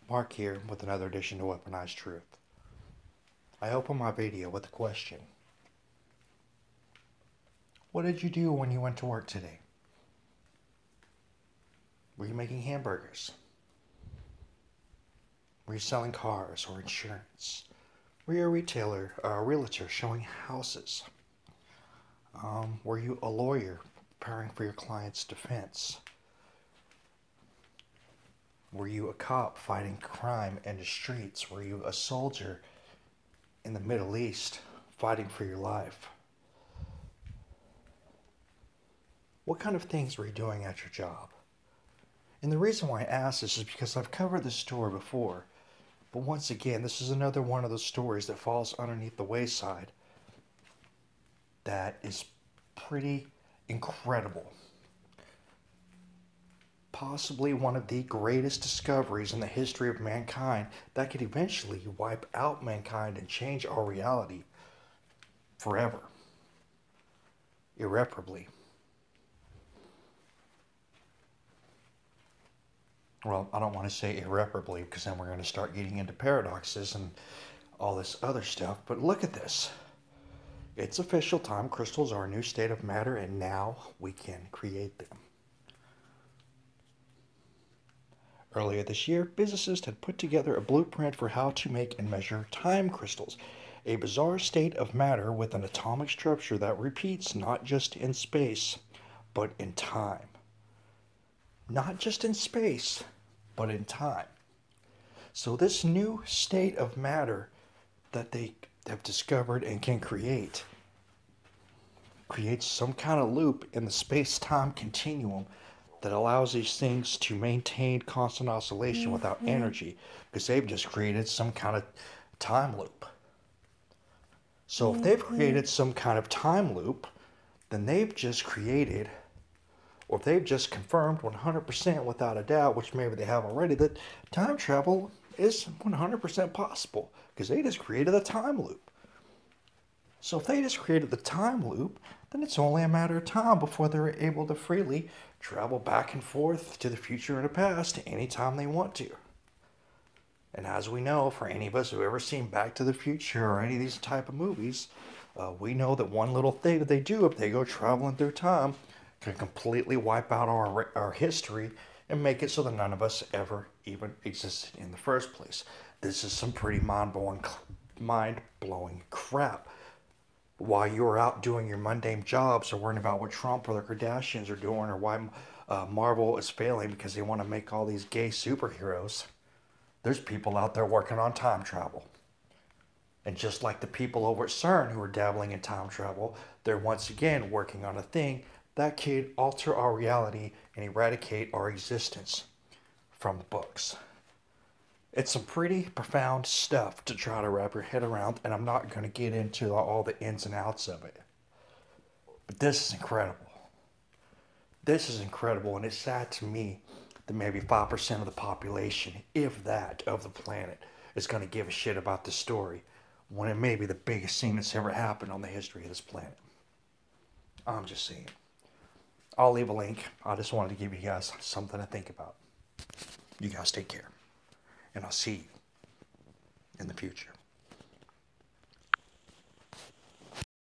Mark here with another edition of Weaponized Truth. I open my video with a question. What did you do when you went to work today? Were you making hamburgers? Were you selling cars or insurance? Were you a realtor showing houses? Were you a lawyer preparing for your client's defense? Were you a cop fighting crime in the streets? Were you a soldier in the Middle East fighting for your life? What kind of things were you doing at your job? And the reason why I ask this is because I've covered this story before. But once again, this is another one of those stories that falls underneath the wayside that is pretty incredible. Possibly one of the greatest discoveries in the history of mankind that could eventually wipe out mankind and change our reality forever, irreparably. Well, I don't want to say irreparably because then we're going to start getting into paradoxes and all this other stuff, but look at this. It's official. Time crystals are a new state of matter, and now we can create them. Earlier this year, physicists had put together a blueprint for how to make and measure time crystals, a bizarre state of matter with an atomic structure that repeats not just in space, but in time. Not just in space, but in time. So this new state of matter that they have discovered and can creates some kind of loop in the space-time continuum that allows these things to maintain constant oscillation without energy, because they've just created some kind of time loop. So if they've created some kind of time loop, then they've just created, or they've just confirmed 100% without a doubt, which maybe they have already, that time travel is 100% possible, because they just created a time loop. So if they just created the time loop, then it's only a matter of time before they're able to freely travel back and forth to the future and the past anytime they want to. And as we know, for any of us who have ever seen Back to the Future or any of these type of movies, we know that one little thing that they do if they go traveling through time can completely wipe out our history and make it so that none of us ever even existed in the first place. This is some pretty mind-blowing crap. While you're out doing your mundane jobs or worrying about what Trump or the Kardashians are doing, or why Marvel is failing because they want to make all these gay superheroes, there's people out there working on time travel. And just like the people over at CERN who are dabbling in time travel, they're once again working on a thing that could alter our reality and eradicate our existence from the books. It's some pretty profound stuff to try to wrap your head around, and I'm not going to get into all the ins and outs of it. But this is incredible. This is incredible, and it's sad to me that maybe 5% of the population, if that, of the planet is going to give a shit about this story, when it may be the biggest thing that's ever happened on the history of this planet. I'm just saying. I'll leave a link. I just wanted to give you guys something to think about. You guys take care. And I'll see you in the future.